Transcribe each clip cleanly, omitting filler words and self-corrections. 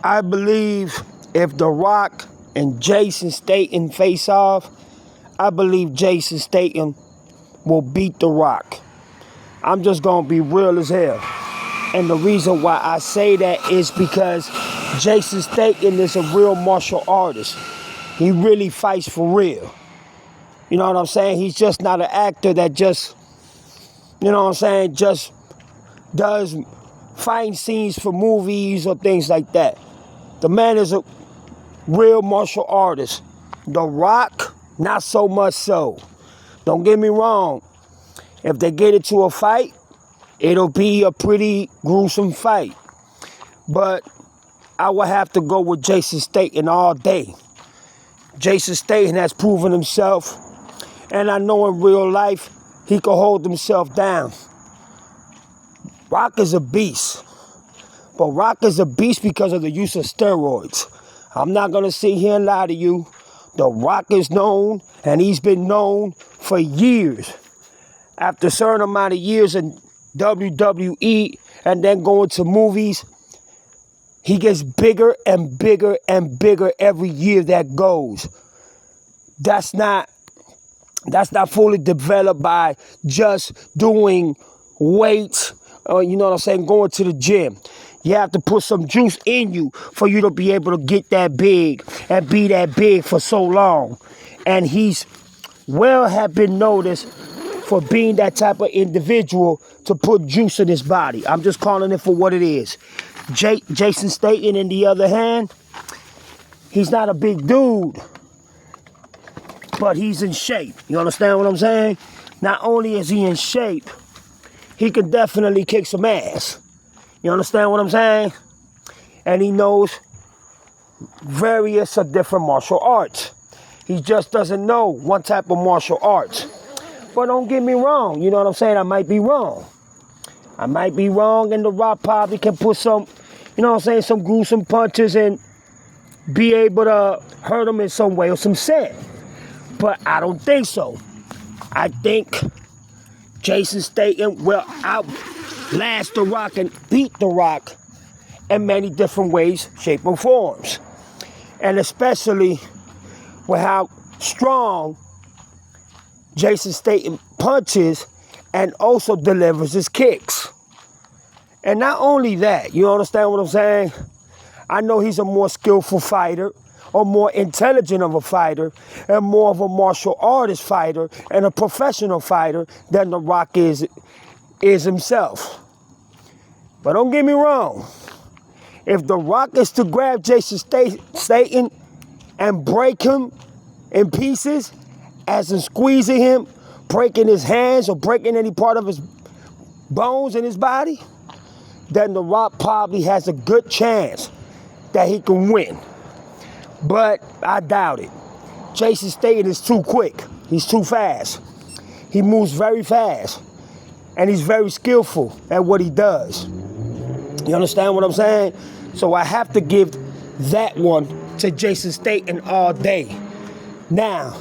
I believe if The Rock and Jason Staton face off, I believe Jason Staton will beat The Rock. I'm just going to be real as hell. And the reason why I say that is because Jason Staton is a real martial artist. He really fights for real. You know what I'm saying? He's just not an actor that just, you know what I'm saying, just does fighting scenes for movies or things like that. The man is a real martial artist. The Rock, not so much so. Don't get me wrong. If they get into a fight, it'll be a pretty gruesome fight. But I would have to go with Jason Staton all day. Jason Staton has proven himself, and I know in real life he can hold himself down. Rock is a beast. But Rock is a beast because of the use of steroids. I'm not going to sit here and lie to you. The Rock is known, and he's been known for years. After a certain amount of years in WWE and then going to movies, he gets bigger and bigger and bigger every year that goes. That's not fully developed by just doing weights, you know what I'm saying, going to the gym. You have to put some juice in you for you to be able to get that big and be that big for so long. And he's have been noticed for being that type of individual to put juice in his body. I'm just calling it for what it is. Jason Staton, on the other hand, he's not a big dude, but he's in shape. You understand what I'm saying? Not only is he in shape, he can definitely kick some ass. You understand what I'm saying? And he knows various of different martial arts. He just doesn't know one type of martial arts. But don't get me wrong, you know what I'm saying? I might be wrong. I might be wrong, and The Rock probably can put some, you know what I'm saying, some gruesome punches and be able to hurt him in some way or some sense. But I don't think so. I think Jason Staton will outlast The Rock and beat The Rock in many different ways, shape, and forms. And especially with how strong Jason Staton punches and also delivers his kicks. And not only that, you understand what I'm saying? I know he's a more skillful fighter, or more intelligent of a fighter, and more of a martial artist fighter and a professional fighter than The Rock is himself. But don't get me wrong. If The Rock is to grab Jason Staton and break him in pieces, as in squeezing him, breaking his hands or breaking any part of his bones in his body, then The Rock probably has a good chance that he can win. But I doubt it. Jason Staton is too quick. He's too fast. He moves very fast. And he's very skillful at what he does. You understand what I'm saying? So I have to give that one to Jason Staton all day. Now,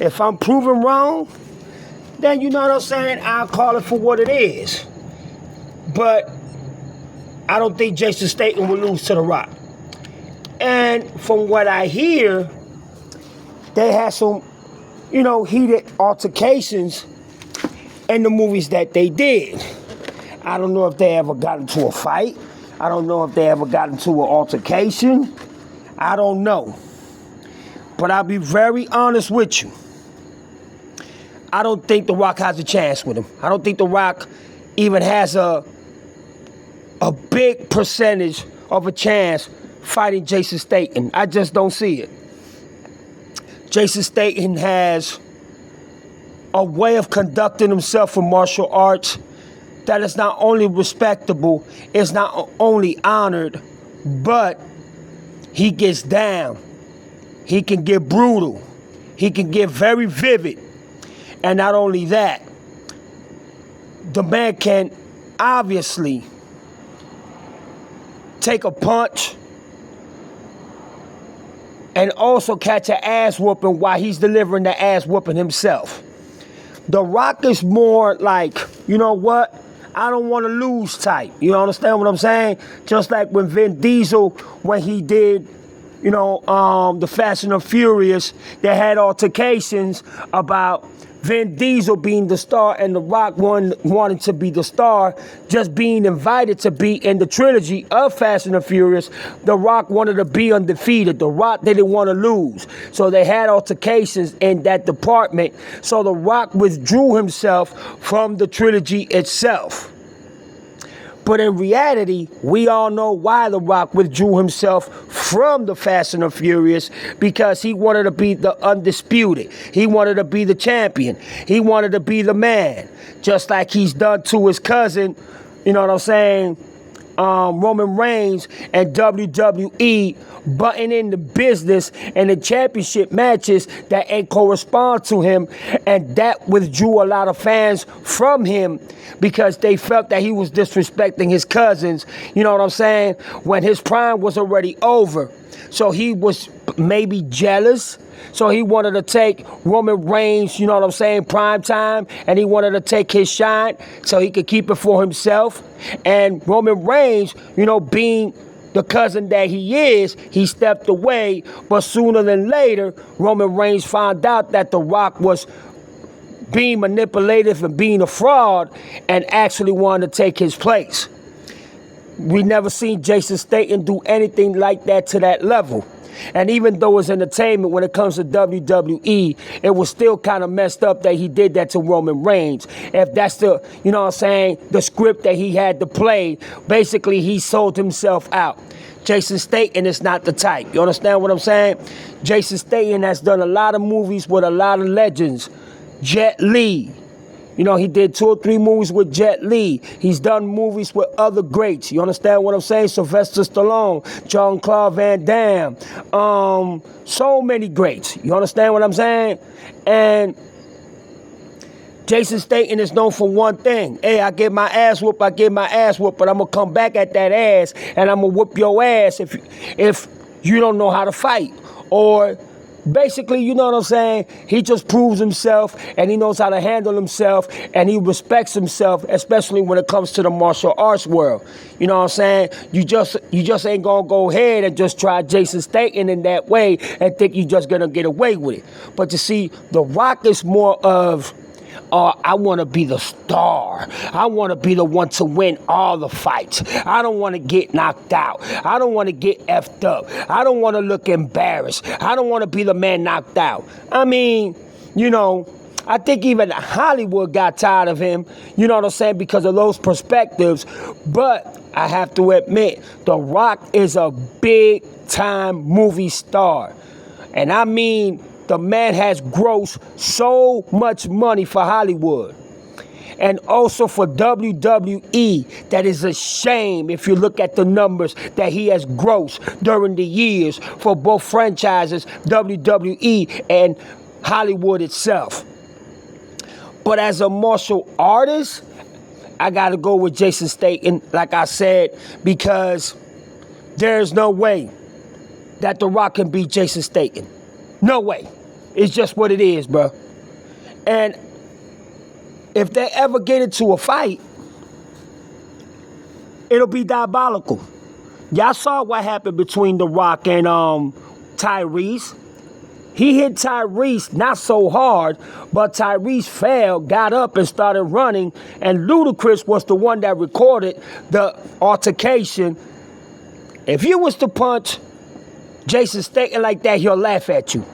if I'm proven wrong, then you know what I'm saying, I'll call it for what it is. But I don't think Jason Staton will lose to The Rock. And from what I hear, they had some, heated altercations in the movies that they did. I don't know if they ever got into a fight. I don't know if they ever got into an altercation. I don't know. But I'll be very honest with you. I don't think The Rock has a chance with him. I don't think The Rock even has a big percentage of a chance fighting Jason Staton. I just don't see it. Jason Staton has a way of conducting himself in martial arts that is not only respectable, it's not only honored, but he gets down. He can get brutal. He can get very vivid. And not only that, the man can obviously take a punch and also catch an ass whooping while he's delivering the ass whooping himself. The Rock is more like, you know what? I don't want to lose type. You understand what I'm saying? Just like when Vin Diesel, when he did, the Fast and the Furious, they had altercations about Vin Diesel being the star and The Rock wanting to be the star, just being invited to be in the trilogy of Fast and the Furious. The Rock wanted to be undefeated. The Rock didn't want to lose. So they had altercations in that department. So The Rock withdrew himself from the trilogy itself. But in reality, we all know why The Rock withdrew himself from the Fast and the Furious, because he wanted to be the undisputed. He wanted to be the champion. He wanted to be the man, just like he's done to his cousin, Roman Reigns, and WWE butting in the business and the championship matches that ain't correspond to him, and that withdrew a lot of fans from him because they felt that he was disrespecting his cousins, when his prime was already over. So he was maybe jealous. So he wanted to take Roman Reigns, prime time, and he wanted to take his shine so he could keep it for himself. And Roman Reigns, being the cousin that he is, he stepped away. But sooner than later, Roman Reigns found out that The Rock was being manipulative and being a fraud and actually wanted to take his place. We never seen Jason Staton do anything like that to that level. And even though it's entertainment, when it comes to WWE, it was still kind of messed up that he did that to Roman Reigns. If that's the, the script that he had to play, basically he sold himself out. Jason Staton is not the type. You understand what I'm saying? Jason Staton has done a lot of movies with a lot of legends. Jet Li. He did 2 or 3 movies with Jet Li. He's done movies with other greats. You understand what I'm saying? Sylvester Stallone, Jean-Claude Van Damme. So many greats. You understand what I'm saying? And Jason Staton is known for one thing. Hey, I get my ass whooped, but I'm going to come back at that ass, and I'm going to whoop your ass if you don't know how to fight. Or basically, he just proves himself, and he knows how to handle himself, and he respects himself, especially when it comes to the martial arts world. You just ain't gonna go ahead and just try Jason Staton in that way and think you're just gonna get away with it. But you see, The Rock is more of, I want to be the star. I want to be the one to win all the fights. I don't want to get knocked out. I don't want to get effed up. I don't want to look embarrassed. I don't want to be the man knocked out. I think even Hollywood got tired of him, because of those perspectives. But I have to admit, The Rock is a big-time movie star. And I mean, the man has grossed so much money for Hollywood and also for WWE. That is a shame if you look at the numbers that he has grossed during the years for both franchises, WWE and Hollywood itself. But as a martial artist, I got to go with Jason Staton, like I said, because there's no way that The Rock can beat Jason Staton. No way. It's just what it is, bro. And if they ever get into a fight, it'll be diabolical. Y'all saw what happened between The Rock and Tyrese. He hit Tyrese not so hard, but Tyrese fell, got up, and started running. And Ludacris was the one that recorded the altercation. If you was to punch Jason Staton like that, he'll laugh at you.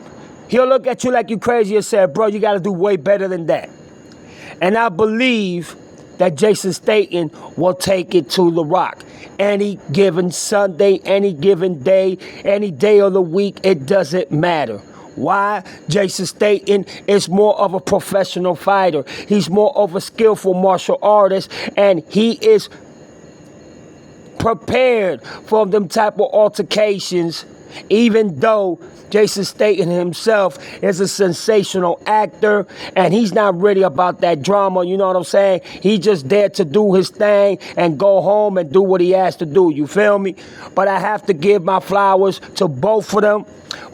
He'll look at you like you crazy and say, bro, you got to do way better than that. And I believe that Jason Staton will take it to The Rock. Any given Sunday, any given day, any day of the week, it doesn't matter. Why? Jason Staton is more of a professional fighter. He's more of a skillful martial artist, and he is prepared for them type of altercations, even though Jason Staton himself is a sensational actor, and he's not really about that drama, you know what I'm saying? He's just there to do his thing and go home and do what he has to do, you feel me? But I have to give my flowers to both of them,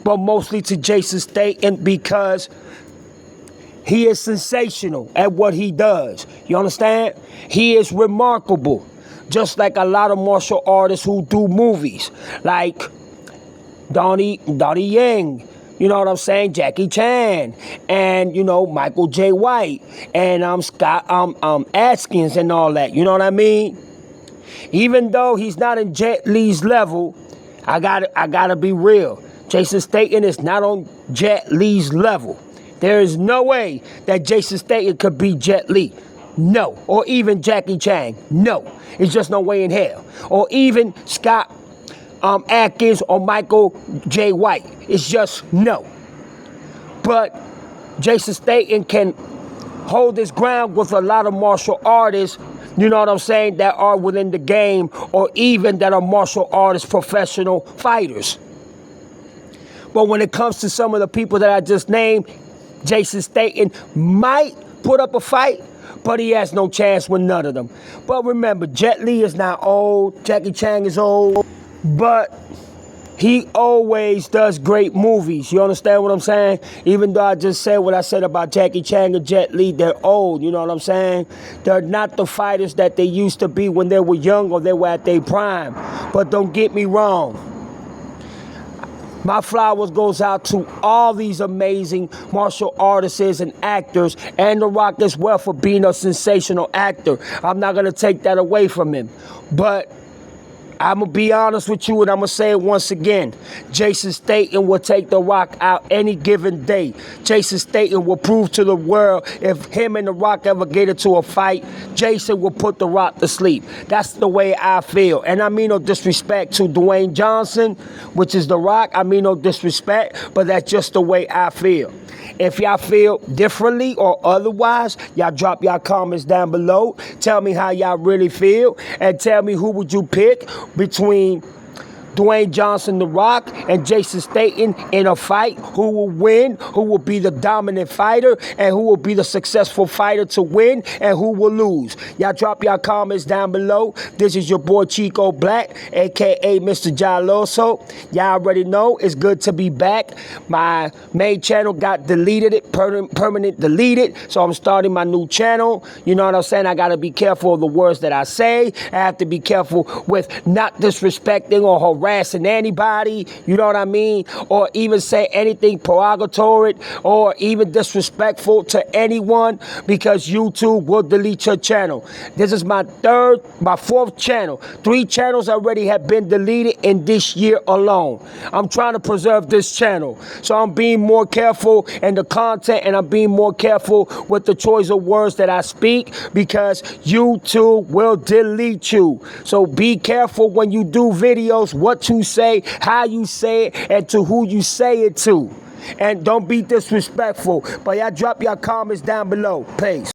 but mostly to Jason Staton, because He is sensational at what he does. You understand? He is remarkable. Just like a lot of martial artists who do movies. Like Donnie Yen. You know what I'm saying? Jackie Chan. And, you know, Michael J. White. And Scott Atkins and all that. You know what I mean? Even though he's not in Jet Li's level, I gotta be real. Jason Staton is not on Jet Li's level. There is no way that Jason Staton could beat Jet Li. No. Or even Jackie Chan. No. It's just no way in hell. Or even Scott Atkins or Michael J. White. It's just no. But Jason Staton can hold his ground with a lot of martial artists, you know what I'm saying, that are within the game, or even that are martial artists, professional fighters. But when it comes to some of the people that I just named, Jason Staton might put up a fight, but he has no chance with none of them. But remember, Jet Li is not old, Jackie Chan is old, but he always does great movies. You understand what I'm saying? Even though I just said what I said about Jackie Chan and Jet Li, they're old, you know what I'm saying? They're not the fighters that they used to be when they were young or they were at their prime. But don't get me wrong. My flowers goes out to all these amazing martial artists and actors, and The Rock as well for being a sensational actor. I'm not going to take that away from him. But I'm going to be honest with you, and I'm going to say it once again. Jason Staton will take The Rock out any given day. Jason Staton will prove to the world if him and The Rock ever get into a fight, Jason will put The Rock to sleep. That's the way I feel. And I mean no disrespect to Dwayne Johnson, which is The Rock. I mean no disrespect, but that's just the way I feel. If y'all feel differently or otherwise, y'all drop y'all comments down below. Tell me how y'all really feel, and tell me who would you pick between Dwayne Johnson, The Rock, and Jason Staton in a fight. Who will win? Who will be the dominant fighter? And who will be the successful fighter to win? And who will lose? Y'all drop y'all comments down below. This is your boy Chico Black, a.k.a. Mr. Jaloso. Y'all already know it's good to be back. My main channel got deleted, permanent deleted. So I'm starting my new channel. You know what I'm saying? I got to be careful of the words that I say. I have to be careful with not disrespecting or harassing anybody, you know what I mean, or even say anything derogatory or even disrespectful to anyone, because YouTube will delete your channel. This is my fourth channel. 3 channels already have been deleted in this year alone. I'm trying to preserve this channel, so I'm being more careful in the content, and I'm being more careful with the choice of words that I speak, because YouTube will delete you. So be careful when you do videos, what you say, how you say it, and to who you say it to. And don't be disrespectful. But y'all drop your comments down below. Peace.